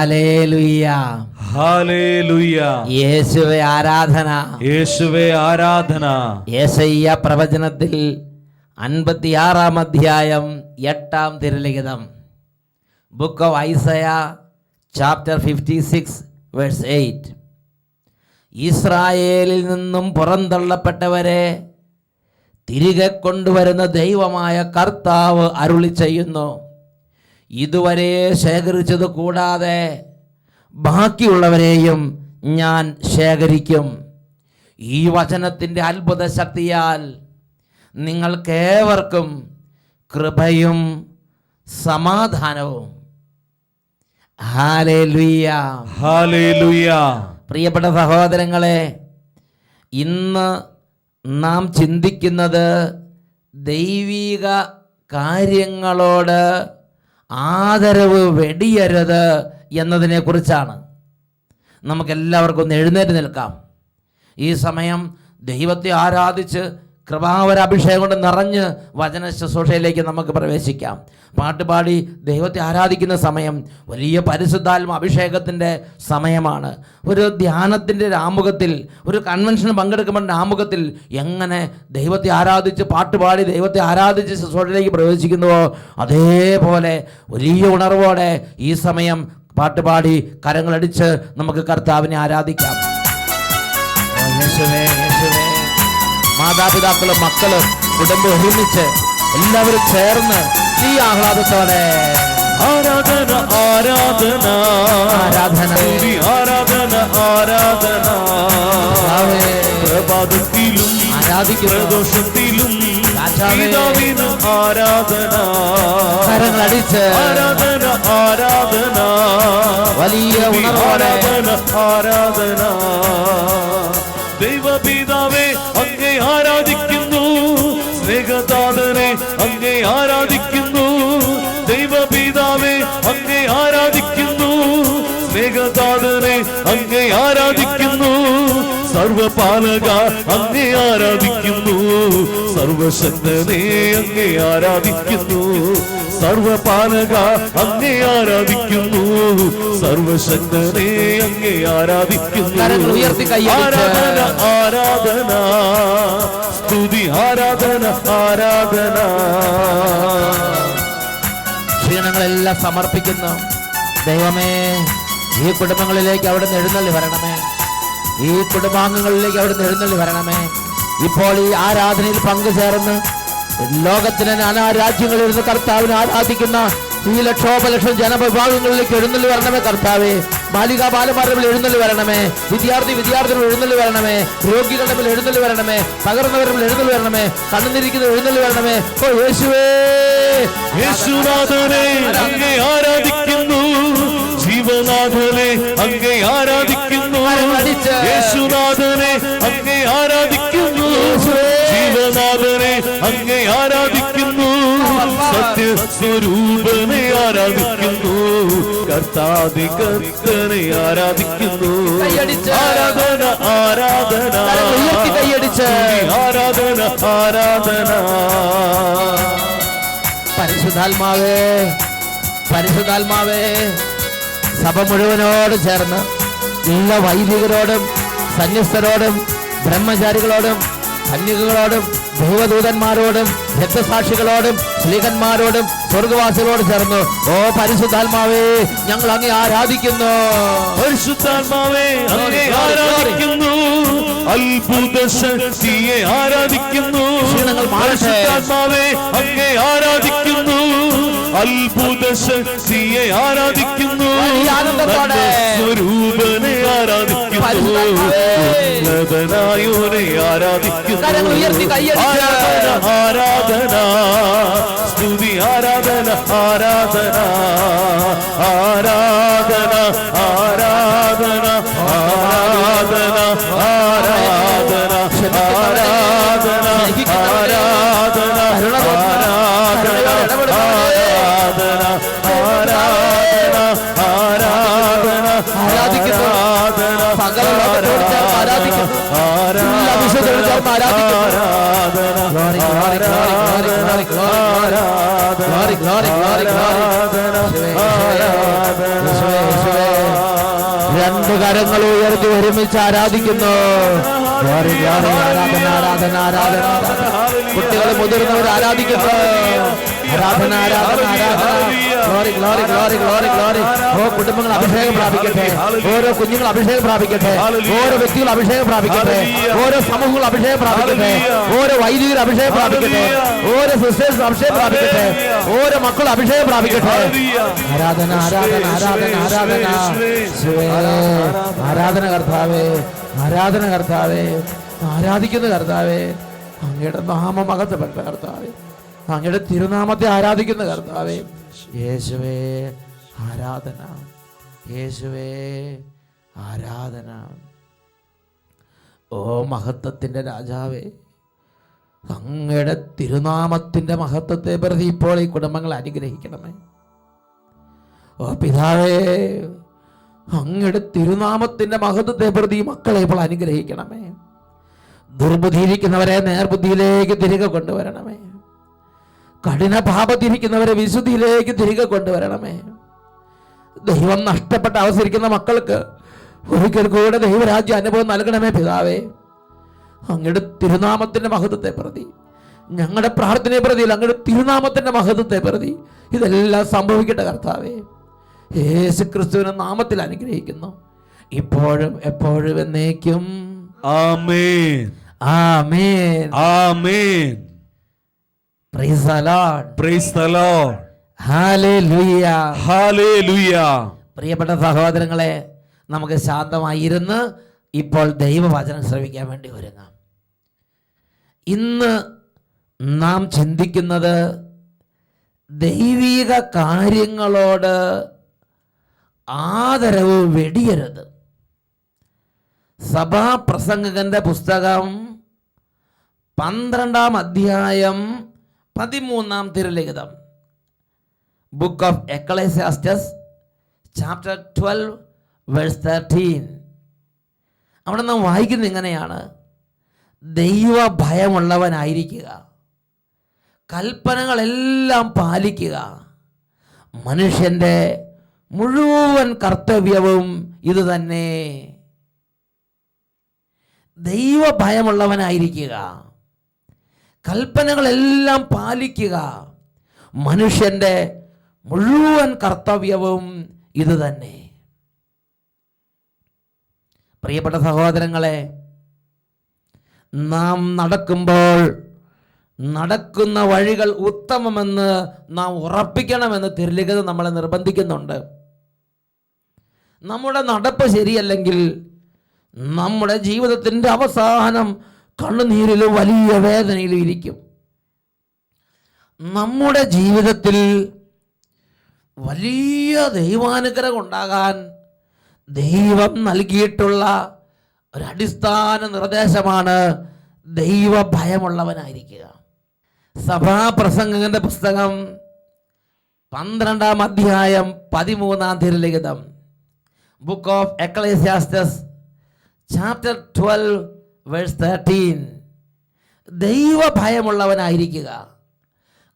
Hallelujah, hallelujah. യേശുവേ ആരാധന, യേശുവേ ആരാധന. യെശയ്യാ പ്രവചനത്തിൽ 56-ാം അധ്യായം 8-ാം തിരുലിഖിതം, book of Isaiah chapter 56 verse 8. ഇസ്രായേലിൽ നിന്നും പുറന്തള്ളപ്പെട്ടവരെ തിരികെ കൊണ്ടുവരുന്ന ദൈവമായ കർത്താവ് അരുളി ചെയ്യുന്നു, ഇതുവരെ ശേഖരിച്ചത് കൂടാതെ ബാക്കിയുള്ളവരെയും ഞാൻ ശേഖരിക്കും. ഈ വചനത്തിൻ്റെ അത്ഭുത ശക്തിയാൽ നിങ്ങൾക്കേവർക്കും കൃപയും സമാധാനവും. Hallelujah, hallelujah. പ്രിയപ്പെട്ട സഹോദരങ്ങളെ, ഇന്ന് നാം ചിന്തിക്കുന്നത് ദൈവിക കാര്യങ്ങളോട് ആദരവ് വെടിയരുത് എന്നതിനെക്കുറിച്ചാണ്. നമുക്കെല്ലാവർക്കും ഒന്ന് എഴുന്നേറ്റ് നിൽക്കാം. ഈ സമയം ദൈവത്തെ ആരാധിച്ച് കൃപാവരാഭിഷേകം കൊണ്ട് നിറഞ്ഞ് വചന ശുശ്രൂഷയിലേക്ക് നമുക്ക് പ്രവേശിക്കാം. പാട്ടുപാടി ദൈവത്തെ ആരാധിക്കുന്ന സമയം വലിയ പരിശുദ്ധാത്മ അഭിഷേകത്തിൻ്റെ സമയമാണ്. ഒരു ധ്യാനത്തിൻ്റെ ആമുഖത്തിൽ, ഒരു കൺവെൻഷന് പങ്കെടുക്കുമ്പോൾ ആമുഖത്തിൽ എങ്ങനെ ദൈവത്തെ ആരാധിച്ച് പാട്ടുപാടി ദൈവത്തെ ആരാധിച്ച് ശുശ്രൂഷയിലേക്ക് പ്രവേശിക്കുന്നുവോ അതേപോലെ വലിയ ഉണർവോടെ ഈ സമയം പാട്ടുപാടി കരങ്ങളടിച്ച് നമുക്ക് കർത്താവിനെ ആരാധിക്കാം. യേശുവേ, യേശുവേ. മാതാപിതാക്കളും മക്കളും കുടുംബം ഒരുമിച്ച് എല്ലാവരും ചേർന്ന് ഈ ആഹ്ലാദത്തോടെ ആരാധന ആരാധന ആരാധന ആരാധന ആരാധന. പ്രഭാതത്തിലും പ്രദോഷത്തിലും പിതാവിന് ആരാധന. കരങ്ങളടിച്ച് ആരാധന ആരാധന വലിയ ആരാധന ആരാധന. ദൈവപിതാവേ അങ്ങേ ആരാധിക്കുന്നു, സ്നേഹതാതനെ അങ്ങേ ആരാധിക്കുന്നു. ദൈവപിതാവേ അങ്ങേ ആരാധിക്കുന്നു, സ്നേഹതാതനെ അങ്ങേ ആരാധിക്കുന്നു. സർവപാലക അങ്ങേ ആരാധിക്കുന്നു, സർവശക്തനെ അങ്ങേ ആരാധിക്കുന്നു. സർവപാലക അങ്ങേ ആരാധിക്കുന്നു, സർവശക്തനെ അങ്ങേ ആരാധിക്കുന്നു. ആരാധന ആരാധന സ്തുതി ആരാധന ആരാധന. ക്ഷീണങ്ങളെല്ലാം സമർപ്പിക്കുന്നു. ദൈവമേ, ഈ കുടുംബങ്ങളിലേക്ക് അവിടുന്ന് എഴുന്നള്ളി വരണമേ. ഈ കുടുംബാംഗങ്ങളിലേക്ക് അവിടുന്ന് എഴുന്നള്ളി വരണമേ. ഇപ്പോൾ ഈ ആരാധനയിൽ പങ്കുചേർന്ന് ലോകത്തിലെ നാനാ രാജ്യങ്ങളിൽ ഇരുന്ന് കർത്താവിനെ ആരാധിക്കുന്ന ഈ ലക്ഷോപലക്ഷം ജനവിഭാഗങ്ങളിലേക്ക് എഴുന്നള്ളി വരണമേ കർത്താവേ. ബാലികാ ബാലന്മാരുടെ മേൽ എഴുന്നള്ളി വരണമേ. വിദ്യാർത്ഥികൾ എഴുന്നള്ളി വരണമേ. രോഗികളുടെ മേൽ എഴുന്നള്ളി വരണമേ. തകർന്നവരുടെ മേൽ എഴുന്നള്ളി വരണമേ. കണ്ണുനിരിക്കുന്ന എഴുന്നള്ളി വരണമേ. ഓ യേശുവേ, യേശുനാഥനെ അങ്ങേ ആരാധിക്കുന്നു, ജീവനാഥനെ അങ്ങേ ആരാധിക്കുന്നു. യേശുനാഥനെ അങ്ങേ ആരാധിക്കുന്നു, ജീവനാഥനെ അങ്ങേ ആരാധിക്കുന്നു. സത്യസ്വരൂപനെ ആരാധിക്കുന്നു, കർത്താദി കർത്തനെ ആരാധിക്കുന്നു. ആരാധന ആരാധന ആരാധന ആരാധന. പരിശുദ്ധാത്മാവേ, പരിശുദ്ധാത്മാവേ, സഭ മുഴുവനോട് ചേർന്ന് എല്ലാ വൈദികരോടും സന്യസ്തരോടും ബ്രഹ്മചാരികളോടും കന്യകകളോടും ദൈവദൂതന്മാരോടും രക്തസാക്ഷികളോടും ശ്ലീഹന്മാരോടും സ്വർഗവാസികളോട് ചേർന്നു ഓ പരിശുദ്ധാത്മാവേ ഞങ്ങൾ അങ്ങേ ആരാധിക്കുന്നു. പരിശുദ്ധാത്മാവേ അങ്ങേ ആരാധിക്കുന്നു, അത്ഭുത ശക്തിയെ ആരാധിക്കുന്നു. പരിശുദ്ധാത്മാവേ അങ്ങേ ആരാധിക്കുന്നു, അത്ഭുത ശക്തിയെ ആരാധിക്കുന്നു. സ്വരൂപനെ ആരാധിക്കുന്നു, ഉന്നതനായോനെ ആരാധിക്കുന്നു. ആരാധന ആരാധന സ്തുതി ആരാധന ആരാധന ആരാധന ആരാധന ആരാധന ആരാധന ആരാധന ആരാധന Glory, glory, glory, glory. രണ്ട് കരങ്ങൾ ഉയർത്തി ഒരുമിച്ച് ആരാധിക്കുന്നു. Glory, glory, ആരാധന ആരാധന ആരാധന. കുട്ടികൾ മുതിർന്നവർ ആരാധിക്കുന്നു. ആരാധന ആരാധന ആരാധന. Glory, glory, glory, glory, glory. ഓ കുടുംബങ്ങൾ അഭിഷേകം പ്രാപിക്കട്ടെ. ഓരോ കുഞ്ഞുങ്ങൾ അഭിഷേകം പ്രാപിക്കട്ടെ. ഓരോ വ്യക്തികൾ അഭിഷേകം പ്രാപിക്കട്ടെ. ഓരോ സമൂഹങ്ങൾ അഭിഷേകം പ്രാപിക്കട്ടെ. ഓരോ വൈദികർ അഭിഷേകം പ്രാപിക്കട്ടെ. ഓരോ സിസ്റ്റേഴ്സ് അഭിഷേകം പ്രാപിക്കട്ടെ. ഓരോ മക്കൾ അഭിഷേകം പ്രാപിക്കട്ടെ. ആരാധന ആരാധന ആരാധന ആരാധന. ആരാധന കർത്താവേ, ആരാധന കർത്താവേ, ആരാധിക്കുന്ന കർത്താവേ, അങ്ങയുടെ നാമം മഹത്വപ്പെട്ട കർത്താവേ, അങ്ങയുടെ തിരുനാമത്തെ ആരാധിക്കുന്ന കർത്താവേ. യേശുവേ ആരാധന, യേശുവേ ആരാധന. ഓ മഹത്വത്തിൻ്റെ രാജാവേ, അങ്ങയുടെ തിരുനാമത്തിൻ്റെ മഹത്വത്തെ പ്രതി ഇപ്പോൾ ഈ കുടുംബങ്ങളെ അനുഗ്രഹിക്കണമേ. ഓ പിതാവേ, അങ്ങയുടെ തിരുനാമത്തിൻ്റെ മഹത്വത്തെ പ്രതി മക്കളെ ഇപ്പോൾ അനുഗ്രഹിക്കണമേ. ദുർബുദ്ധിയിരിക്കുന്നവരെ നേർബുദ്ധിയിലേക്ക് തിരികെ കൊണ്ടുവരണമേ. കഠിന പാപത്തിരിക്കുന്നവരെ വിശുദ്ധിയിലേക്ക് തിരികെ കൊണ്ടുവരണമേ. ദൈവം നഷ്ടപ്പെട്ട അവസരിക്കുന്ന മക്കൾക്ക് ഒരിക്കൽ കൂടെ ദൈവരാജ്യ അനുഭവം നൽകണമേ പിതാവേ. അങ്ങയുടെ തിരുനാമത്തിൻ്റെ മഹത്വത്തെ പ്രതി, ഞങ്ങളുടെ പ്രാർത്ഥനയെ പ്രതി, അങ്ങയുടെ തിരുനാമത്തിൻ്റെ മഹത്വത്തെ പ്രതി ഇതെല്ലാം സംഭവിക്കട്ടെ കർത്താവേ. യേശു ക്രിസ്തുവിന്റെ നാമത്തിൽ അനുഗ്രഹിക്കുന്നു, ഇപ്പോഴും എപ്പോഴും എന്നേക്കും. Amen, amen, amen. Praise the lord, praise the lord. Hallelujah, hallelujah. പ്രിയപ്പെട്ട സഹോദരങ്ങളെ, നമുക്ക് ശാന്തമായി ഇരുന്ന് ഇപ്പോൾ ദൈവവചനം ശ്രവിക്കാൻ വേണ്ടി ഒരുങ്ങാം. ഇന്ന് നാം ചിന്തിക്കുന്നത് ദൈവിക കാര്യങ്ങളോട് ആദരവ് വെടിയരുത്. സഭാപ്രസംഗകന്റെ പുസ്തകം 12-ാം അധ്യായം 13-ാം തിരുലിഖിതം, ബുക്ക് ഓഫ് എക്ലേസിയാസ്റ്റസ് ചാപ്റ്റർ 12 വേഴ്സ് 13. അവിടെ നാം വായിക്കുന്നത് ഇങ്ങനെയാണ്: ദൈവഭയമുള്ളവനായിരിക്കുക, കൽപ്പനകളെല്ലാം പാലിക്കുക, മനുഷ്യൻ്റെ മുഴുവൻ കർത്തവ്യവും ഇത് തന്നെ. ദൈവഭയമുള്ളവനായിരിക്കുക, കൽപ്പനകളെല്ലാം പാലിക്കുക, മനുഷ്യൻ്റെ മുഴുവൻ കർത്തവ്യവും ഇത് തന്നെ. പ്രിയപ്പെട്ട സഹോദരങ്ങളെ, നാം നടക്കുമ്പോൾ നടക്കുന്ന വഴികൾ ഉത്തമമെന്ന് നാം ഉറപ്പിക്കണമെന്ന് തിരുലിഖിതം നമ്മളെ നിർബന്ധിക്കുന്നുണ്ട്. നമ്മുടെ നടപ്പ് ശരിയല്ലെങ്കിൽ നമ്മുടെ ജീവിതത്തിൻ്റെ അവസാനം കണ്ണുനീരിലും വലിയ വേദനയിലും ഇരിക്കും. നമ്മുടെ ജീവിതത്തിൽ വലിയ ദൈവാനുഗ്രഹം ഉണ്ടാകാൻ ദൈവം നൽകിയിട്ടുള്ള ഒരടിസ്ഥാന നിർദ്ദേശമാണ് ദൈവഭയമുള്ളവനായിരിക്കുക. സഭാപ്രസംഗകന്റെ പുസ്തകം 12-ാം അധ്യായം 13-ാം തിരുലിഖിതം, ബുക്ക് ഓഫ് എക്ലേസിയാസ്റ്റസ് ചാപ്റ്റർ 12 വേഴ്സ് 13. ദൈവഭയമുള്ളവനായിരിക്കുക,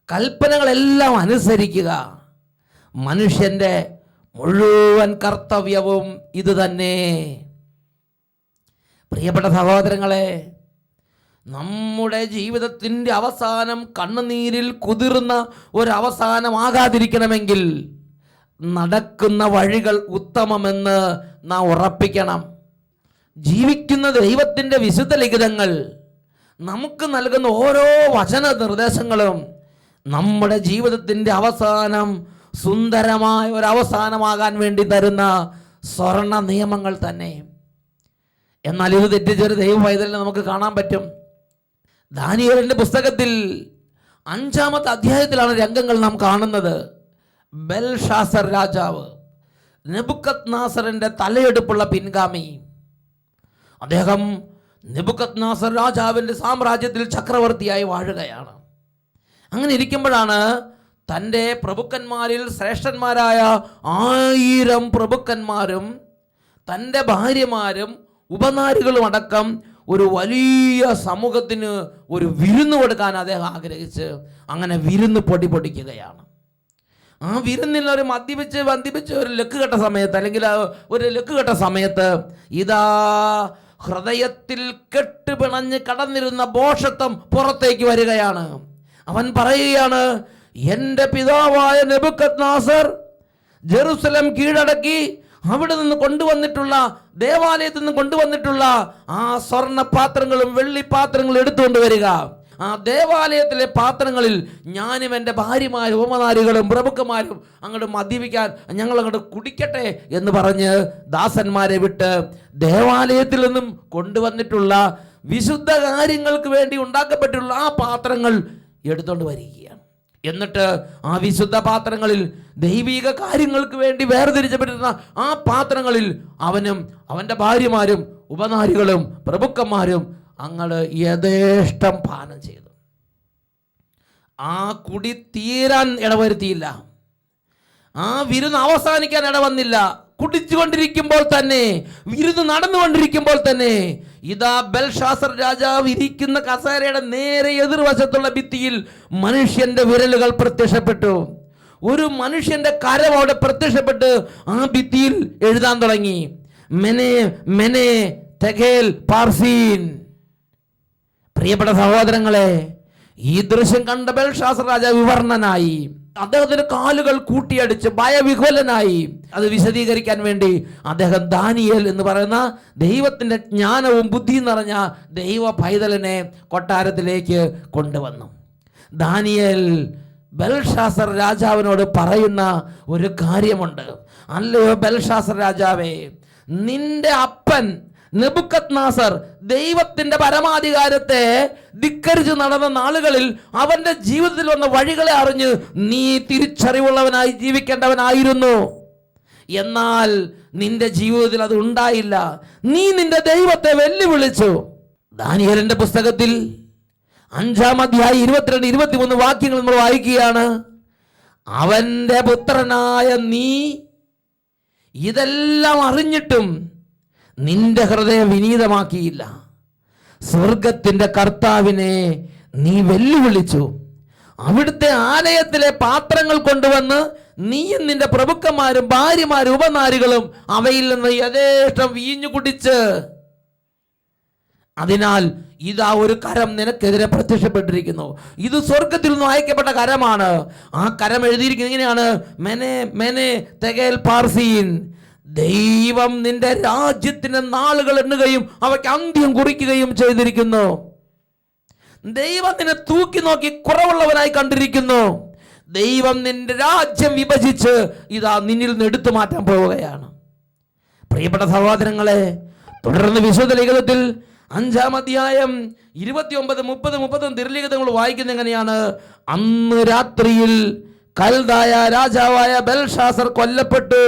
കൽപ്പനകളെല്ലാം അനുസരിക്കുക, മനുഷ്യൻ്റെ മുഴുവൻ കർത്തവ്യവും ഇത് തന്നെ. പ്രിയപ്പെട്ട സഹോദരങ്ങളെ, നമ്മുടെ ജീവിതത്തിൻ്റെ അവസാനം കണ്ണുനീരിൽ കുതിർന്ന ഒരവസാനമാകാതിരിക്കണമെങ്കിൽ നടക്കുന്ന വഴികൾ ഉത്തമമെന്ന് നാം ഉറപ്പിക്കണം. ജീവിക്കുന്ന ദൈവത്തിൻ്റെ വിശുദ്ധ ലിഖിതങ്ങൾ നമുക്ക് നൽകുന്ന ഓരോ വചന നിർദ്ദേശങ്ങളും നമ്മുടെ ജീവിതത്തിൻ്റെ അവസാനം സുന്ദരമായ ഒരവസാനമാകാൻ വേണ്ടി തരുന്ന സ്വർണ്ണ നിയമങ്ങൾ തന്നെ. എന്നാൽ ഇത് തെറ്റിച്ചൊരു ദൈവ പൈതലിനെ നമുക്ക് കാണാൻ പറ്റും. ദാനിയേലിന്റെ പുസ്തകത്തിൽ 5-ാമത്തെ അധ്യായത്തിലാണ് രംഗങ്ങൾ നാം കാണുന്നത്. ബെൽഷാസർ രാജാവ്, നെബുക്കദ്നേസറിന്റെ തലയെടുപ്പുള്ള പിൻഗാമി, അദ്ദേഹം നെബുക്കദ്നേസർ രാജാവിൻ്റെ സാമ്രാജ്യത്തിൽ ചക്രവർത്തിയായി വാഴുകയാണ്. അങ്ങനെ ഇരിക്കുമ്പോഴാണ് തൻ്റെ പ്രഭുക്കന്മാരിൽ ശ്രേഷ്ഠന്മാരായ 1000 പ്രഭുക്കന്മാരും തൻ്റെ ഭാര്യമാരും ഉപനാരികളും അടക്കം ഒരു വലിയ സമൂഹത്തിന് ഒരു വിരുന്ന് കൊടുക്കാൻ അദ്ദേഹം ആഗ്രഹിച്ച് അങ്ങനെ വിരുന്ന് പൊടിക്കുകയാണ്. ആ വിരുന്നിൽ ഒരു വന്ദിപ്പിച്ച് ഒരു ലക്ക് കെട്ട സമയത്ത്, അല്ലെങ്കിൽ ഒരു ലക്ക് കെട്ട സമയത്ത് ഇതാ ഹൃദയത്തിൽ കെട്ടുപിണഞ്ഞ് കടന്നിരുന്ന ഭോഷത്വം പുറത്തേക്ക് വരികയാണ്. അവൻ പറയുകയാണ്, എൻ്റെ പിതാവായ നെബൂഖദ്നേസർ ജെറുസലേം കീഴടക്കി അവിടെ നിന്ന് കൊണ്ടുവന്നിട്ടുള്ള, ദേവാലയത്തിൽ നിന്ന് കൊണ്ടുവന്നിട്ടുള്ള ആ സ്വർണ്ണ പാത്രങ്ങളും വെള്ളിപ്പാത്രങ്ങളും എടുത്തുകൊണ്ട് വരിക. ആ ദേവാലയത്തിലെ പാത്രങ്ങളിൽ ഞാനും എൻ്റെ ഭാര്യമാരും ഉപനാരികളും പ്രഭുക്കന്മാരും അങ്ങോട്ട് മദ്യപിക്കാൻ ഞങ്ങൾ അങ്ങോട്ട് കുടിക്കട്ടെ എന്ന് പറഞ്ഞ് ദാസന്മാരെ വിട്ട് ദേവാലയത്തിൽ നിന്നും കൊണ്ടുവന്നിട്ടുള്ള വിശുദ്ധ കാര്യങ്ങൾക്ക് വേണ്ടി ഉണ്ടാക്കപ്പെട്ടിട്ടുള്ള ആ പാത്രങ്ങൾ എടുത്തുകൊണ്ട് വരികയാണ്. എന്നിട്ട് ആ വിശുദ്ധ പാത്രങ്ങളിൽ ദൈവിക കാര്യങ്ങൾക്ക് വേണ്ടി വേർതിരിച്ചപ്പെട്ടിരുന്ന ആ പാത്രങ്ങളിൽ അവനും അവൻ്റെ ഭാര്യമാരും ഉപനാരികളും പ്രഭുക്കന്മാരും അങ്ങട് യഥേഷ്ടം പാനം ചെയ്തു. ആ കുടി തീരാൻ ഇടവരുത്തിയില്ല, ആ വിരുന്ന് അവസാനിക്കാൻ ഇടവന്നില്ല. കുടിച്ചുകൊണ്ടിരിക്കുമ്പോൾ തന്നെ, വിരുന്ന് നടന്നുകൊണ്ടിരിക്കുമ്പോൾ തന്നെ ഇതാ ബെൽഷാസർ രാജാവ് ഇരിക്കുന്ന കസേരയുടെ നേരെ എതിർവശത്തുള്ള ഭിത്തിയിൽ മനുഷ്യന്റെ വിരലുകൾ പ്രത്യക്ഷപ്പെട്ടു. ഒരു മനുഷ്യന്റെ കരം അവിടെ പ്രത്യക്ഷപ്പെട്ട് ആ ഭിത്തിയിൽ എഴുതാൻ തുടങ്ങി, മെനെ മെനെ തെഗേൽ പാർസീൻ. പ്രിയപ്പെട്ട സഹോദരങ്ങളെ, ഈ ദൃശ്യം കണ്ട ബെൽഷാസർ രാജാവ് വിവർണനായി. അദ്ദേഹത്തിന്റെ കാലുകൾ കൂട്ടിയടിച്ച് ഭയവിഹ്വലനായി. അത് വിശദീകരിക്കാൻ വേണ്ടി അദ്ദേഹം ദാനിയേൽ എന്ന് പറയുന്ന ദൈവത്തിന്റെ ജ്ഞാനവും ബുദ്ധിയും നിറഞ്ഞ ദൈവ പൈതലിനെ കൊട്ടാരത്തിലേക്ക് കൊണ്ടുവന്നു. ദാനിയേൽ ബെൽഷാസർ രാജാവിനോട് പറയുന്ന ഒരു കാര്യമുണ്ട്. അല്ലയോ ബെൽഷാസർ രാജാവേ, നിന്റെ അപ്പൻ നെബൂഖദ്നേസർ ദൈവത്തിന്റെ പരമാധികാരത്തെ ധിക്കരിച്ച് നടന്ന നാളുകളിൽ അവന്റെ ജീവിതത്തിൽ വന്ന വഴികളെ അറിഞ്ഞ് നീ തിരിച്ചറിവുള്ളവനായി ജീവിക്കേണ്ടവനായിരുന്നു. എന്നാൽ നിന്റെ ജീവിതത്തിൽ അത് ഉണ്ടായില്ല. നീ നിന്റെ ദൈവത്തെ വെല്ലുവിളിച്ചു. ദാനിയേലിന്റെ പുസ്തകത്തിൽ 5-ാം അധ്യായം 22-23 വാക്യങ്ങൾ നമ്മൾ വായിക്കുകയാണ്. അവന്റെ പുത്രനായ നീ ഇതെല്ലാം അറിഞ്ഞിട്ടും നിന്റെ ഹൃദയം വിനീതമാക്കിയില്ല. സ്വർഗത്തിന്റെ കർത്താവിനെ നീ വെല്ലുവിളിച്ചു. അവിടുത്തെ ആലയത്തിലെ പാത്രങ്ങൾ കൊണ്ടുവന്ന് നീയും നിന്റെ പ്രഭുക്കന്മാരും ഭാര്യമാരും ഉപനാരികളും അവയിൽ നിന്ന് യഥേഷ്ടം വീഞ്ഞു കുടിച്ച്, അതിനാൽ ഇതാ ഒരു കരം നിനക്കെതിരെ പ്രത്യക്ഷപ്പെട്ടിരിക്കുന്നു. ഇത് സ്വർഗത്തിൽ നിന്ന് അയക്കപ്പെട്ട കരമാണ്. ആ കരം എഴുതിയിരിക്കുന്നത് ഇങ്ങനെയാണ്, മെനെ മെനെ തെഗേൽ പാർസീൻ. ദൈവം നിന്റെ രാജ്യത്തിന് നാളുകൾ എണ്ണുകയും അവയ്ക്ക് അന്ത്യം കുറിക്കുകയും ചെയ്തിരിക്കുന്നു. ദൈവം നിന്നെ തൂക്കി നോക്കി കുറവുള്ളവനായി കണ്ടിരിക്കുന്നു. ദൈവം നിന്റെ രാജ്യം വിഭജിച്ച് ഇതാ നിന്നിൽ നിന്ന് എടുത്തു മാറ്റാൻ പോവുകയാണ്. പ്രിയപ്പെട്ട സഹോദരങ്ങളെ, തുടർന്ന് വിശുദ്ധ ലിഖിതത്തിൽ 5-ാം അധ്യായം 29, 30, 30 തിരുലിഖിതങ്ങൾ വായിക്കുന്ന എങ്ങനെയാണ്, അന്ന് രാത്രിയിൽ കൽദായ രാജാവായ ബെൽഷാസർ കൊല്ലപ്പെട്ടു.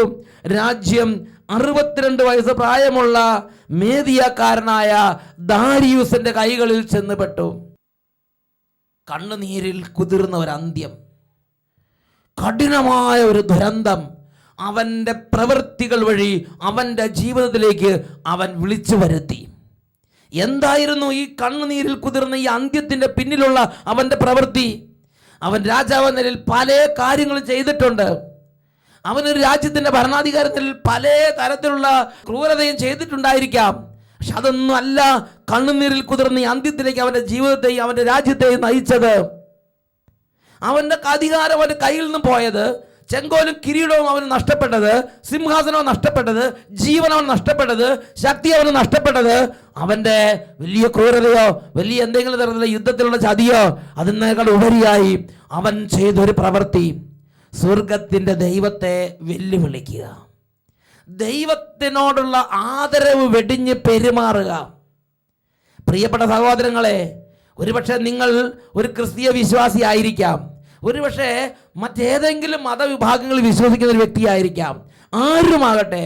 രാജ്യം 62 വയസ്സ് പ്രായമുള്ള മേദിയക്കാരനായ ദാരിയൂസിന്റെ കൈകളിൽ ചെന്നുപെട്ടു. കണ്ണുനീരിൽ കുതിർന്ന ഒരു അന്ത്യം, കഠിനമായ ഒരു ദുരന്തം അവന്റെ പ്രവൃത്തികൾ വഴി അവന്റെ ജീവിതത്തിലേക്ക് അവൻ വിളിച്ചു വരുത്തി. എന്തായിരുന്നു ഈ കണ്ണുനീരിൽ കുതിർന്ന ഈ അന്ത്യത്തിന്റെ പിന്നിലുള്ള അവന്റെ പ്രവൃത്തി? അവൻ രാജാവ് എന്ന നിലയിൽ പല കാര്യങ്ങളും ചെയ്തിട്ടുണ്ട്. അവനൊരു രാജ്യത്തിന്റെ ഭരണാധികാരത്തിൽ പല തരത്തിലുള്ള ക്രൂരതയും ചെയ്തിട്ടുണ്ടായിരിക്കാം. പക്ഷെ അതൊന്നും അല്ല കണ്ണുനീരിൽ കുതിർന്ന ഈ അന്ത്യത്തിലേക്ക് അവന്റെ ജീവിതത്തെയും അവന്റെ രാജ്യത്തെയും നയിച്ചത്. അവന്റെ അധികാരം അവന്റെ കയ്യിൽ നിന്നും പോയത്, ചെങ്കോലും കിരീടവും അവന് നഷ്ടപ്പെട്ടത്, സിംഹാസനവും നഷ്ടപ്പെട്ടത്, ജീവൻ അവൻ നഷ്ടപ്പെട്ടത്, ശക്തി അവന് നഷ്ടപ്പെട്ടത്, അവന്റെ വലിയ ക്രൂരതയോ വലിയ എന്തെങ്കിലും തരത്തിലുള്ള യുദ്ധത്തിലുള്ള ചതിയോ അതിനേക്കാൾ ഉപരിയായി അവൻ ചെയ്തൊരു പ്രവൃത്തി, സ്വർഗത്തിന്റെ ദൈവത്തെ വെല്ലുവിളിക്കുക, ദൈവത്തിനോടുള്ള ആദരവ് വെടിഞ്ഞ് പെരുമാറുക. പ്രിയപ്പെട്ട സഹോദരങ്ങളെ, ഒരുപക്ഷെ നിങ്ങൾ ഒരു ക്രിസ്തീയ വിശ്വാസി ആയിരിക്കാം, ഒരുപക്ഷെ മറ്റേതെങ്കിലും മതവിഭാഗങ്ങളിൽ വിശ്വസിക്കുന്ന ഒരു വ്യക്തിയായിരിക്കാം. ആരുമാകട്ടെ,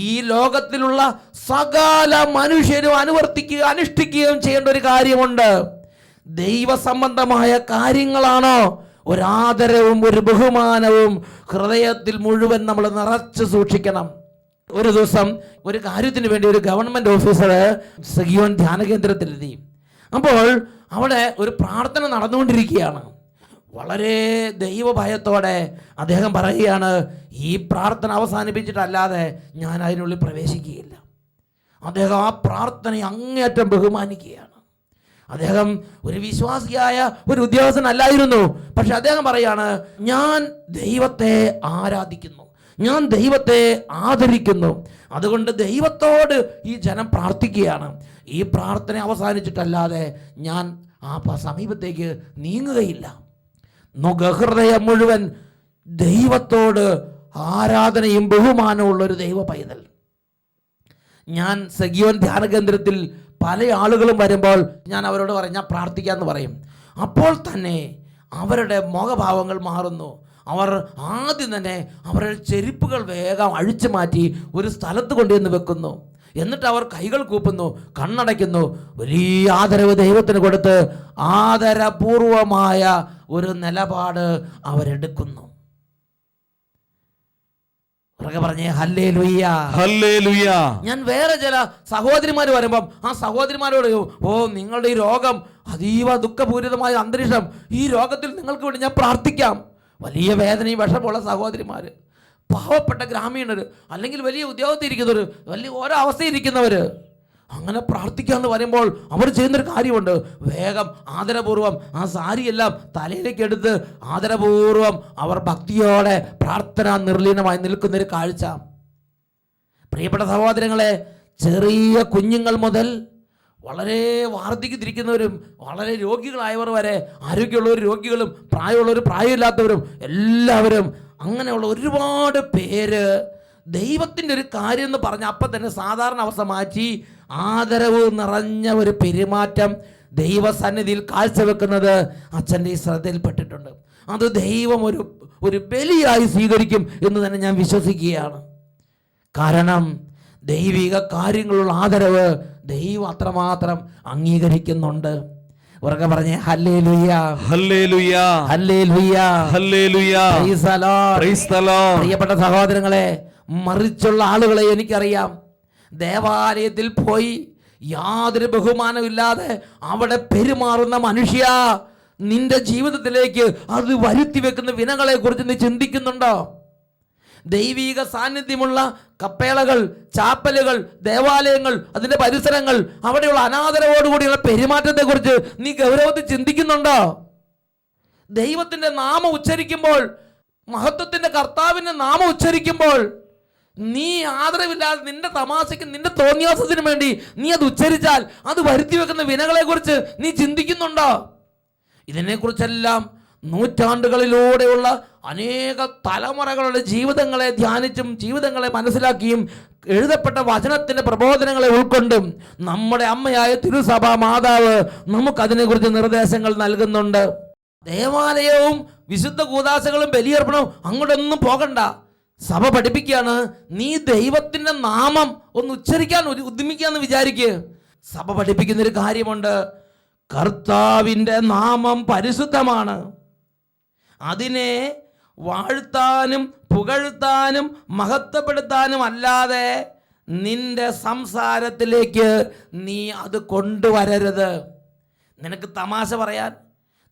ഈ ലോകത്തിലുള്ള സകല മനുഷ്യരും അനുവർത്തിക്കുകയും അനുഷ്ഠിക്കുകയും ചെയ്യേണ്ട ഒരു കാര്യമുണ്ട്. ദൈവസംബന്ധമായ കാര്യങ്ങളാണോ ഒരാദരവും ഒരു ബഹുമാനവും ഹൃദയത്തിൽ മുഴുവൻ നമ്മൾ നിറച്ച് സൂക്ഷിക്കണം. ഒരു ദിവസം ഒരു കാര്യത്തിന് വേണ്ടി ഒരു ഗവൺമെന്റ് ഓഫീസർ സിയോൻ ധ്യാന കേന്ദ്രത്തിലെത്തി. അപ്പോൾ അവിടെ ഒരു പ്രാർത്ഥന നടന്നുകൊണ്ടിരിക്കുകയാണ്. വളരെ ദൈവഭയത്തോടെ അദ്ദേഹം പറയുകയാണ്, ഈ പ്രാർത്ഥന അവസാനിപ്പിച്ചിട്ടല്ലാതെ ഞാൻ അതിനുള്ളിൽ പ്രവേശിക്കുകയില്ല. അദ്ദേഹം ആ പ്രാർത്ഥനയെ അങ്ങേയറ്റം ബഹുമാനിക്കുകയാണ്. അദ്ദേഹം ഒരു വിശ്വാസിയായ ഒരു ഉദ്യോഗസ്ഥനല്ലായിരുന്നു. പക്ഷെ അദ്ദേഹം പറയാണ്, ഞാൻ ദൈവത്തെ ആരാധിക്കുന്നു, ഞാൻ ദൈവത്തെ ആദരിക്കുന്നു. അതുകൊണ്ട് ദൈവത്തോട് ഈ ജനം പ്രാർത്ഥിക്കുകയാണ്. ഈ പ്രാർത്ഥന അവസാനിച്ചിട്ടല്ലാതെ ഞാൻ ആ സമീപത്തേക്ക് നീങ്ങുകയില്ല. ഹൃദയം മുഴുവൻ ദൈവത്തോട് ആരാധനയും ബഹുമാനവും ഉള്ളൊരു ദൈവ പൈതൽ. ഞാൻ സഗിയോൻ ധ്യാന കേന്ദ്രത്തിൽ പല ആളുകളും വരുമ്പോൾ ഞാൻ അവരോട് പറയും, ഞാൻ പ്രാർത്ഥിക്കാമെന്ന് പറയും. അപ്പോൾ തന്നെ അവരുടെ മുഖഭാവങ്ങൾ മാറുന്നു. അവർ ആദ്യം തന്നെ അവരുടെ ചെരുപ്പുകൾ വേഗം അഴിച്ചു മാറ്റി ഒരു സ്ഥലത്ത് കൊണ്ടുവന്ന് വെക്കുന്നു. എന്നിട്ട് അവർ കൈകൾ കൂപ്പുന്നു, കണ്ണടയ്ക്കുന്നു, വലിയ ആദരവ് ദൈവത്തിന് കൊടുത്ത് ആദരപൂർവമായ ഒരു നിലപാട് അവരെടുക്കുന്നു. പറഞ്ഞേ ഹല്ലേലൂയ, ഹല്ലേലൂയ. ഞാൻ വേറെ ചില സഹോദരിമാർ വരുമ്പം ആ സഹോദരിമാരോട്, ഓ നിങ്ങളുടെ ഈ രോഗം അതീവ ദുഃഖപൂരിതമായ അന്തരീക്ഷം, ഈ രോഗത്തിൽ നിങ്ങൾക്ക് വേണ്ടി ഞാൻ പ്രാർത്ഥിക്കാം. വലിയ വേദനയും വിഷമുള്ള സഹോദരിമാർ, പാവപ്പെട്ട ഗ്രാമീണർ, അല്ലെങ്കിൽ വലിയ ഉദ്യോഗത്തിൽ ഇരിക്കുന്നവർ, വലിയ ഓരോ അവസ്ഥയിരിക്കുന്നവർ, അങ്ങനെ പ്രാർത്ഥിക്കാമെന്ന് പറയുമ്പോൾ അവർ ചെയ്യുന്നൊരു കാര്യമുണ്ട്. വേഗം ആദരപൂർവ്വം ആ സാരിയെല്ലാം തലയിലേക്ക് എടുത്ത് ആദരപൂർവ്വം അവർ ഭക്തിയോടെ പ്രാർത്ഥന നിർലീനമായി നിൽക്കുന്നൊരു കാഴ്ച. പ്രിയപ്പെട്ട സഹോദരങ്ങളെ, ചെറിയ കുഞ്ഞുങ്ങൾ മുതൽ വളരെ വാർദ്ധക്യത്തിരിക്കുന്നവരും വളരെ രോഗികളായവർ വരെ, ആരോഗ്യമുള്ളവർ രോഗികളും പ്രായമുള്ളവർ പ്രായമില്ലാത്തവരും എല്ലാവരും, അങ്ങനെയുള്ള ഒരുപാട് പേര് ദൈവത്തിൻ്റെ ഒരു കാര്യം എന്ന് പറഞ്ഞ അപ്പം തന്നെ സാധാരണ അവസ്ഥ മാറ്റി ആദരവ് നിറഞ്ഞ ഒരു പെരുമാറ്റം ദൈവസന്നിധിയിൽ കാഴ്ചവെക്കുന്നത് അച്ഛൻ്റെ ഈ ശ്രദ്ധയിൽപ്പെട്ടിട്ടുണ്ട്. അത് ദൈവം ഒരു ബലിയായി സ്വീകരിക്കും എന്ന് തന്നെ ഞാൻ വിശ്വസിക്കുകയാണ്. കാരണം ദൈവിക കാര്യങ്ങളുള്ള ആദരവ് ദൈവം അത്രമാത്രം അംഗീകരിക്കുന്നുണ്ട്. ഉറക്കെ പറഞ്ഞേ hallelujah, hallelujah, hallelujah, hallelujah. Price the lord, praise the Lord. പ്രിയപ്പെട്ട സഹോദരങ്ങളെ, മറിച്ചുള്ള ആളുകളെ എനിക്കറിയാം. ദേവാലയത്തിൽ പോയി യാതൊരു ബഹുമാനമില്ലാതെ അവിടെ പെരുമാറുന്ന മനുഷ്യ, നിന്റെ ജീവിതത്തിലേക്ക് അത് വരുത്തി വെക്കുന്ന വിനകളെ കുറിച്ച് നീ ചിന്തിക്കുന്നുണ്ടോ? ദൈവീക സാന്നിധ്യമുള്ള കപ്പേളകൾ, ചാപ്പലുകൾ, ദേവാലയങ്ങൾ, അതിൻ്റെ പരിസരങ്ങൾ, അവിടെയുള്ള അനാദരവോടുകൂടിയുള്ള പെരുമാറ്റത്തെക്കുറിച്ച് നീ ഗൗരവത്തിൽ ചിന്തിക്കുന്നുണ്ടോ? ദൈവത്തിൻ്റെ നാമം ഉച്ചരിക്കുമ്പോൾ, മഹത്വത്തിൻ്റെ കർത്താവിൻ്റെ നാമം ഉച്ചരിക്കുമ്പോൾ നീ ആദരവില്ലാതെ നിന്റെ തമാശയ്ക്ക്, നിന്റെ തോന്നിയാസത്തിന് വേണ്ടി നീ അത് ഉച്ചരിച്ചാൽ അത് വരുത്തി വെക്കുന്ന വിനകളെ കുറിച്ച് നീ ചിന്തിക്കുന്നുണ്ടോ? ഇതിനെക്കുറിച്ചെല്ലാം നൂറ്റാണ്ടുകളിലൂടെയുള്ള അനേക തലമുറകളുടെ ജീവിതങ്ങളെ ധ്യാനിച്ചും ജീവിതങ്ങളെ മനസ്സിലാക്കിയും എഴുതപ്പെട്ട വചനത്തിൻ്റെ പ്രബോധനങ്ങളെ ഉൾക്കൊണ്ടും നമ്മുടെ അമ്മയായ തിരുസഭ മാതാവ് നമുക്കതിനെക്കുറിച്ച് നിർദ്ദേശങ്ങൾ നൽകുന്നുണ്ട്. ദേവാലയവും വിശുദ്ധ കൂദാശകളും ബലിയർപ്പണവും അങ്ങോട്ടൊന്നും പോകണ്ട. സഭ പഠിപ്പിക്കുകയാണ്, നീ ദൈവത്തിൻ്റെ നാമം ഒന്ന് ഉച്ചരിക്കാൻ ഉദ്യമിക്കാന്ന് വിചാരിക്കുക. സഭ പഠിപ്പിക്കുന്നൊരു കാര്യമുണ്ട്, കർത്താവിൻ്റെ നാമം പരിശുദ്ധമാണ്. അതിനെ വാഴ്ത്താനും പുകഴ്ത്താനും മഹത്വപ്പെടുത്താനും അല്ലാതെ നിന്റെ സംസാരത്തിലേക്ക് നീ അത് കൊണ്ടുവരരുത്. നിനക്ക് തമാശ പറയാൻ,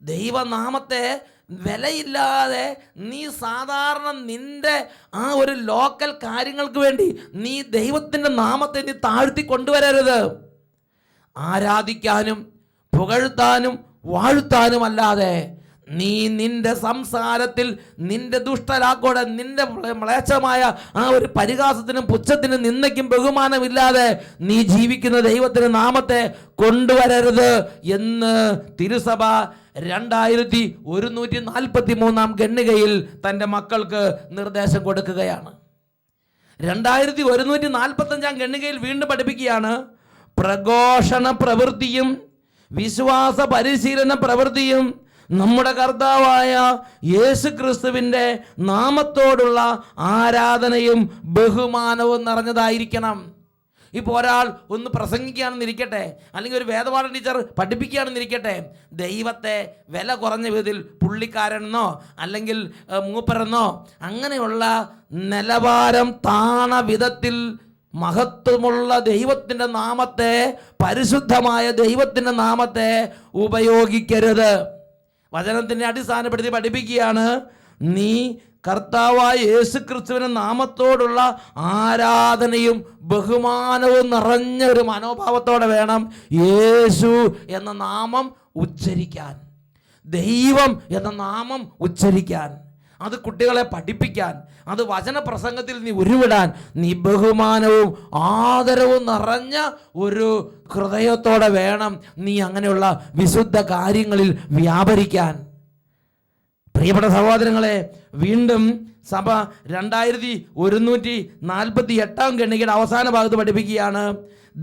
ദൈവനാമത്തെ വിലയില്ലാതെ നീ സാധാരണ നിന്റെ ആ ഒരു ലോക്കൽ കാര്യങ്ങൾക്ക് വേണ്ടി നീ ദൈവത്തിൻ്റെ നാമത്തെ നീ താഴ്ത്തി കൊണ്ടുവരരുത്. ആരാധിക്കാനും പുകഴ്ത്താനും വാഴ്ത്താനും അല്ലാതെ നീ നിന്റെ സംസാരത്തിൽ നിന്റെ ദുഷ്ടലാക്കോടെ, നിന്റെ മ്ലേച്ഛമായ ആ ഒരു പരിഹാസത്തിനും പുച്ഛത്തിനും നിന്ദയ്ക്കും ബഹുമാനമില്ലാതെ നീ ജീവിക്കുന്ന ദൈവത്തിൻ്റെ നാമത്തെ കൊണ്ടുവരരുത് എന്ന് തിരുസഭ 2143 ഖണ്ഡികയിൽ തൻ്റെ മക്കൾക്ക് നിർദ്ദേശം കൊടുക്കുകയാണ്. 2145 ഖണ്ഡികയിൽ വീണ്ടും പഠിപ്പിക്കുകയാണ്, പ്രഘോഷണ പ്രവൃത്തിയും വിശ്വാസ പരിശീലന പ്രവൃത്തിയും നമ്മുടെ കർത്താവായ യേശു ക്രിസ്തുവിൻ്റെ നാമത്തോടുള്ള ആരാധനയും ബഹുമാനവും നിറഞ്ഞതായിരിക്കണം. ഇപ്പോൾ ഒരാൾ ഒന്ന് പ്രസംഗിക്കുകയാണെന്നിരിക്കട്ടെ, അല്ലെങ്കിൽ ഒരു വേദപാഠ ടീച്ചർ പഠിപ്പിക്കുകയാണെന്നിരിക്കട്ടെ, ദൈവത്തെ വില കുറഞ്ഞ വിധത്തിൽ പുള്ളിക്കാരനെന്നോ അല്ലെങ്കിൽ മൂപ്പരെന്നോ അങ്ങനെയുള്ള നിലവാരം താണ വിധത്തിൽ മഹത്വമുള്ള ദൈവത്തിൻ്റെ നാമത്തെ, പരിശുദ്ധമായ ദൈവത്തിൻ്റെ നാമത്തെ ഉപയോഗിക്കരുത്. വചനത്തിനെ അടിസ്ഥാനപ്പെടുത്തി പഠിപ്പിക്കുകയാണ്, നീ കർത്താവായ യേശുക്രിസ്തുവിന്റെ നാമത്തോടുള്ള ആരാധനയും ബഹുമാനവും നിറഞ്ഞ ഒരു മനോഭാവത്തോടെ വേണം യേശു എന്ന നാമം ഉച്ചരിക്കാൻ, ദൈവം എന്ന നാമം ഉച്ചരിക്കാൻ, അത് കുട്ടികളെ പഠിപ്പിക്കാൻ, അത് വചനപ്രസംഗത്തിൽ നീ ഉരുവിടാൻ നീ ബഹുമാനവും ആദരവും നിറഞ്ഞ ഒരു ഹൃദയത്തോടെ വേണം നീ അങ്ങനെയുള്ള വിശുദ്ധ കാര്യങ്ങളിൽ വ്യാപരിക്കാൻ. പ്രിയപ്പെട്ട സഹോദരങ്ങളെ, വീണ്ടും സഭ 2148 ഖണ്ഡികയുടെ അവസാന ഭാഗത്ത് പഠിപ്പിക്കുകയാണ്,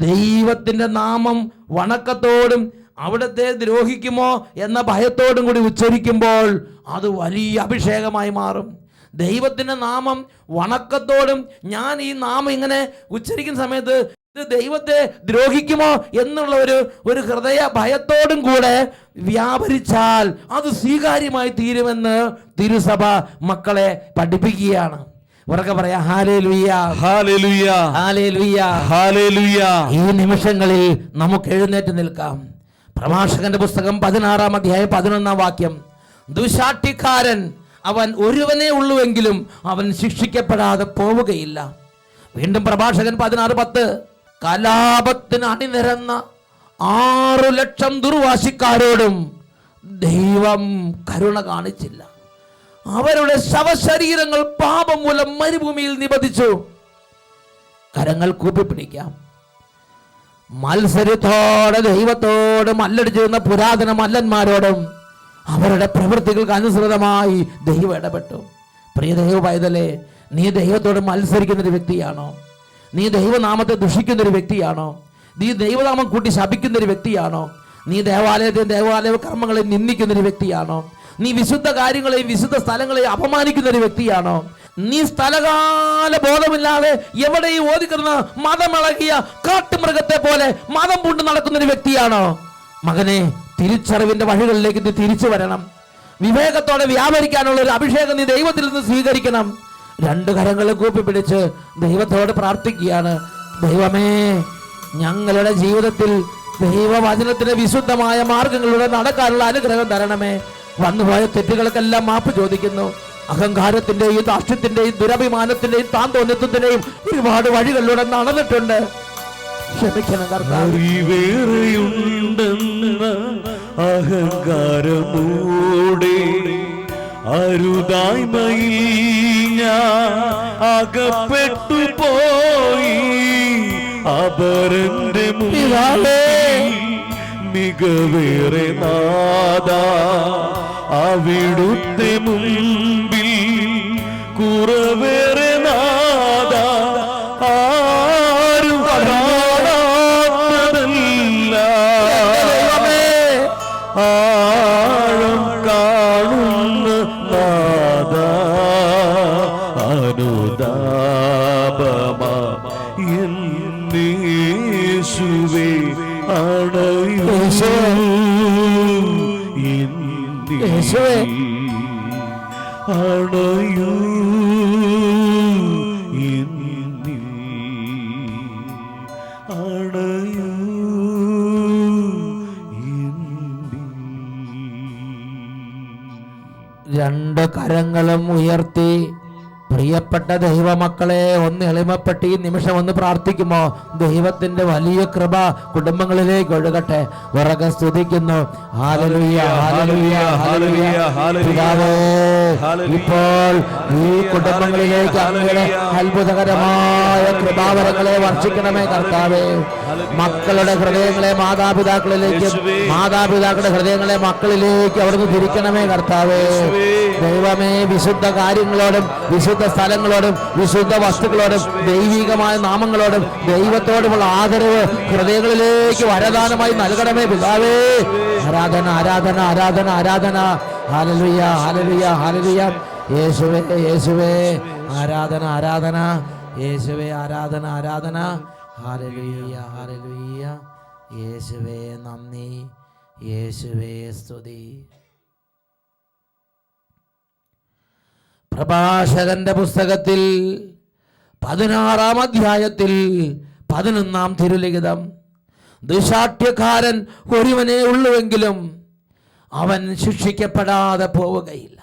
ദൈവത്തിൻ്റെ നാമം വണക്കത്തോടും അവിടുത്തെ ദ്രോഹിക്കുമോ എന്ന ഭയത്തോടും കൂടി ഉച്ചരിക്കുമ്പോൾ അത് വലിയ അഭിഷേകമായി മാറും. ദൈവത്തിൻ്റെ നാമം വണക്കത്തോടും ഞാൻ ഈ നാമം ഇങ്ങനെ ഉച്ചരിക്കുന്ന സമയത്ത് ഇത് ദൈവത്തെ ദ്രോഹിക്കുമോ എന്നുള്ള ഒരു ഹൃദയ ഭയത്തോടും കൂടെ വ്യാപരിച്ചാൽ അത് സ്വീകാര്യമായി തീരുമെന്ന് തിരുസഭ മക്കളെ പഠിപ്പിക്കുകയാണ്. ഉറക്കെ പറയാ ഹല്ലേലൂയ, ഹല്ലേലൂയ, ഹല്ലേലൂയ, ഹല്ലേലൂയ. ഈ നിമിഷങ്ങളിൽ നമുക്ക് എഴുന്നേറ്റ് നിൽക്കാം. പ്രഭാഷകന്റെ പുസ്തകം 16-ാം അധ്യായം 11-ാം വാക്യം, ദുശാഠ്യക്കാരൻ അവൻ ഒരുവനേ ഉള്ളുവെങ്കിലും അവൻ ശിക്ഷിക്കപ്പെടാതെ പോവുകയില്ല. വീണ്ടും പ്രഭാഷകൻ 16:10, കലാപത്തിന് അണിനിരന്ന 6 ലക്ഷം ദുർവാശിക്കാരോടും ദൈവം കരുണ കാണിച്ചില്ല. അവരുടെ ശവശരീരങ്ങൾ പാപം മൂലം മരുഭൂമിയിൽ നിബദിച്ചു. കരങ്ങൾ കൂപ്പിപ്പിടിക്കാം. മത്സരത്തോടെ ദൈവത്തോട് മല്ലടിച്ചിരുന്ന പുരാതന മല്ലന്മാരോടും അവരുടെ പ്രവൃത്തികൾക്ക് അനുസൃതമായി ദൈവം ഇടപെട്ടു. പ്രിയ ദൈവ പൈതലേ, നീ ദൈവത്തോട് മത്സരിക്കുന്നൊരു വ്യക്തിയാണോ? നീ ദൈവനാമത്തെ ദുഷിക്കുന്നൊരു വ്യക്തിയാണോ? നീ ദൈവനാമം കൂട്ടി ശപിക്കുന്നൊരു വ്യക്തിയാണോ? നീ ദേവാലയ കർമ്മങ്ങളെ നിന്ദിക്കുന്നൊരു വ്യക്തിയാണോ? നീ വിശുദ്ധ കാര്യങ്ങളെയും വിശുദ്ധ സ്ഥലങ്ങളെയും അപമാനിക്കുന്നൊരു വ്യക്തിയാണോ? നീ സ്ഥലകാല ബോധമില്ലാതെ എവിടെയും ഓതിക്കുന്ന മതമിളകിയ കാട്ടുമൃഗത്തെ പോലെ മതം പൂണ്ട് നടക്കുന്നൊരു വ്യക്തിയാണോ? മകനെ, തിരിച്ചറിവിന്റെ വഴികളിലേക്ക് നീ തിരിച്ചു വരണം. വിവേകത്തോടെ വ്യാപരിക്കാനുള്ള ഒരു അഭിഷേകം നീ ദൈവത്തിൽ നിന്ന് സ്വീകരിക്കണം. 2 കരങ്ങൾ കൂപ്പിപ്പിടിച്ച് ദൈവത്തോട് പ്രാർത്ഥിക്കുകയാണ്, ദൈവമേ, ഞങ്ങളുടെ ജീവിതത്തിൽ ദൈവവചനത്തിന്റെ വിശുദ്ധമായ മാർഗങ്ങളിലൂടെ നടക്കാനുള്ള അനുഗ്രഹം തരണമേ. വന്നുപോയ തെറ്റുകൾക്കെല്ലാം മാപ്പ് ചോദിക്കുന്നു. അഹങ്കാരത്തിന്റെയും ധാർഷ്ട്യത്തിന്റെയും ദുരഭിമാനത്തിന്റെയും താന്തോന്നിത്വത്തിന്റെയും ഒരുപാട് വഴികളിലൂടെ നടന്നിട്ടുണ്ട്. ക്ഷമിക്കണം കർത്താവേ. അഹങ്കാരമൂടെ അരുതായ്മയിൽ ഞാൻ അകപ്പെട്ടു പോയി. അപരന്റെ മുന്നിൽ മികവേറെ നാദാ, അവിടുത്തെ മുമ്പിൽ കുറവേറെ നാദാ, ആരും കാണാത്തതല്ല ആഴം കാണുന്ന നാദാ, അനുതാപമാ യേശുവേ അണയൂ അണയൂ അണയൂ. 2 കരങ്ങളും ഉയർത്തി പ്രിയപ്പെട്ട ദൈവമക്കളെ ഒന്ന് എളിമപ്പെട്ട് ഈ നിമിഷം ഒന്ന് പ്രാർത്ഥിക്കുമോ? ദൈവത്തിന്റെ വലിയ കൃപ കുടുംബങ്ങളിലേക്ക് ഒഴുകട്ടെ. ഉറക്കെ സ്തുതിക്കുന്നു. Hallelujah, hallelujah, hallelujah. പിതാവേ, ഇപ്പോൾ ഈ കുടുംബങ്ങളിലേക്ക് അങ്ങയുടെ അത്ഭുതകരമായ കൃപാവരങ്ങളെ വർഷിക്കണമേ കർത്താവേ. മക്കളുടെ ഹൃദയങ്ങളെ മാതാപിതാക്കളിലേക്ക്, മാതാപിതാക്കളുടെ ഹൃദയങ്ങളെ മക്കളിലേക്ക് അവിടുന്ന് തിരിക്കണമേ കർത്താവേ. ദൈവമേ, വിശുദ്ധ കാര്യങ്ങളോടും വിശുദ്ധ സ്ഥലങ്ങളോടും വിശുദ്ധ വസ്തുക്കളോടും ദൈവികമായ നാമങ്ങളോടും ദൈവത്തോടുമുള്ള ആദരവ് ഹൃദയങ്ങളിലേക്ക് വരദാനമായി നൽകണമേ പിതാവേ. ആരാധന, ആരാധന, ആരാധന, ആരാധന. Hallelujah, hallelujah, hallelujah. യേശുവേ, യേശുവേ, ആരാധന, ആരാധന. യേശുവേ, ആരാധന, ആരാധന. Hallelujah, hallelujah. യേശുവേ നന്ദി, യേശുവേ സ്തുതി. പ്രഭാഷകന്റെ പുസ്തകത്തിൽ 16-ാം അധ്യായത്തിൽ 11-ാം തിരുലിഖിതം, ദുശാഠ്യക്കാരൻ ഒരുവനേ ഉള്ളുവെങ്കിലും അവൻ ശിക്ഷിക്കപ്പെടാതെ പോവുകയില്ല.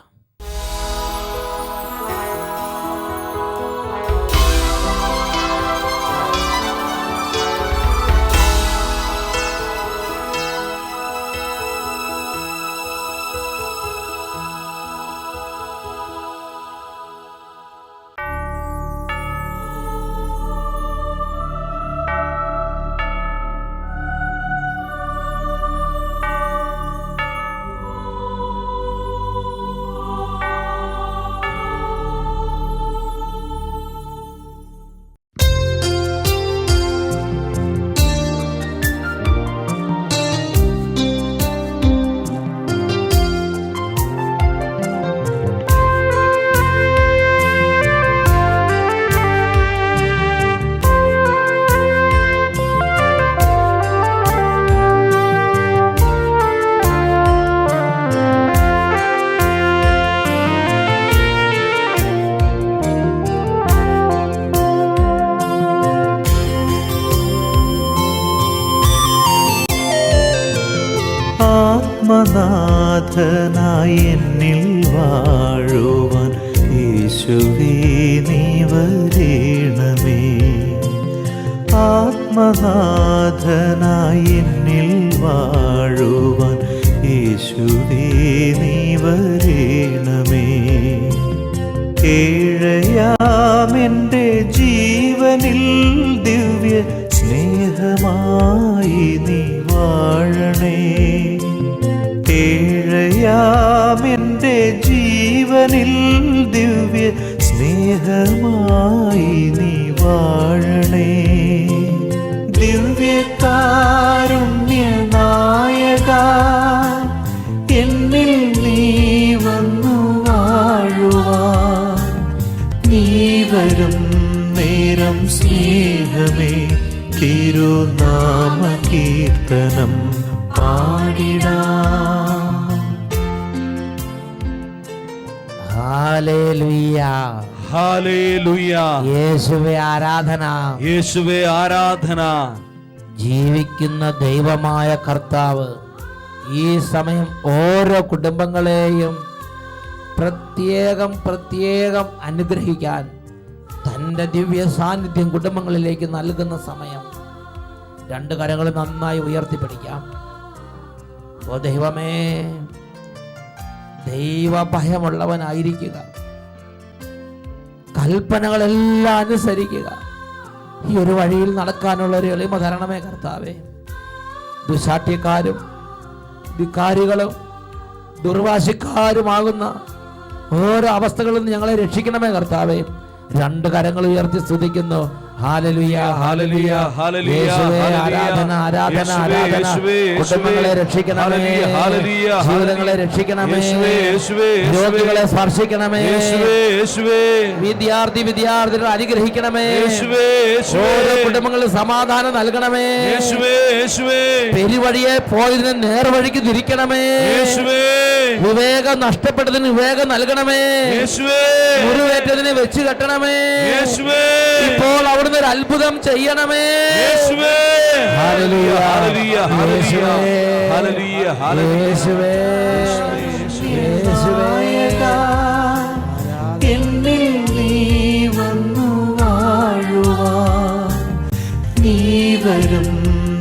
ആത്മനാഥനായി എന്നിൽ വാഴുവാൻ യേശുവേ നീ വരേണമേ. ആത്മനാഥനായി എന്നിൽ വാഴുവാൻ യേശുവേ നീ വരേണമേ. ഏഴയാമെൻ്റെ ജീവനിൽ ദിവ്യ സ്നേഹമായി നീ വാഴണേ. ഏഴയാമെൻ്റെ ജീവനിൽ ദിവ്യ സ്നേഹമായി നീ വാഴണേ. ദിവ്യകാരുണ്യനായക എന്നിൽ നീ വന്നു വാഴുവാൻ. നീ വരും നേരം സ്നേഹമേ തിരുനാമ കീർത്തനം പാടിടാം. Hallelujah, hallelujah. യേശുവേ ആരാധന, യേശുവേ ആരാധന. ജീവിക്കുന്ന ദൈവമായ കർത്താവ് ഈ സമയം ഓരോ കുടുംബങ്ങളെയും പ്രത്യേകം അനുഗ്രഹിക്കാൻ തൻ്റെ ദിവ്യ സാന്നിധ്യം കുടുംബങ്ങളിലേക്ക് നൽകുന്ന സമയം. രണ്ട് കരങ്ങൾ നന്നായി ഉയർത്തിപ്പിടിക്കാം. ഓ ദൈവമേ, ദൈവഭയമുള്ളവനായിരിക്കുക, കൽപ്പനകളെല്ലാം അനുസരിക്കുക. ഈ ഒരു വഴിയിൽ നടക്കാനുള്ള ഒരു എളിമ തരണമേ കർത്താവേ. ദുശാഠ്യക്കാരും ധിക്കാരികളും ദുർവാശിക്കാരുമാകുന്ന ഓരോ അവസ്ഥകളിൽ നിന്ന് ഞങ്ങളെ രക്ഷിക്കണമേ കർത്താവേ. രണ്ട് കരങ്ങൾ ഉയർത്തി സ്തുതിക്കുന്നു. Hallelujah, hallelujah, hallelujah. ആരാധന, ആരാധന, ആരാധന. കുടുംബങ്ങളെ രക്ഷിക്കണമേ, ജീവിതങ്ങളെ രക്ഷിക്കണമേ, രോഗികളെ സ്പർശിക്കണമേ, വിദ്യാർത്ഥികളെ അനുഗ്രഹിക്കണമേ, ഓരോ കുടുംബങ്ങളിൽ സമാധാനം നൽകണമേ, പെരുവഴിയെ പോയതിന് നേർവഴിക്ക് തിരിക്കണമേ, വിവേകം നഷ്ടപ്പെട്ടതിന് വിവേകം നൽകണമേ, മുറിവേറ്റതിനെ വെച്ച് കെട്ടണമേ, ഇപ്പോൾ അവിടുന്ന് ഒരു അത്ഭുതം ചെയ്യണമേ. Hallelujah, hallelujah, hallelujah, hallelujah. എന്നിൽ നീ വന്നു വാഴുവാൻ. നീ വരും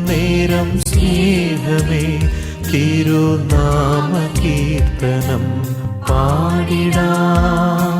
നേരം സ്നേഹമേ തിരുനാമ കീർത്തനം പാടിടാം.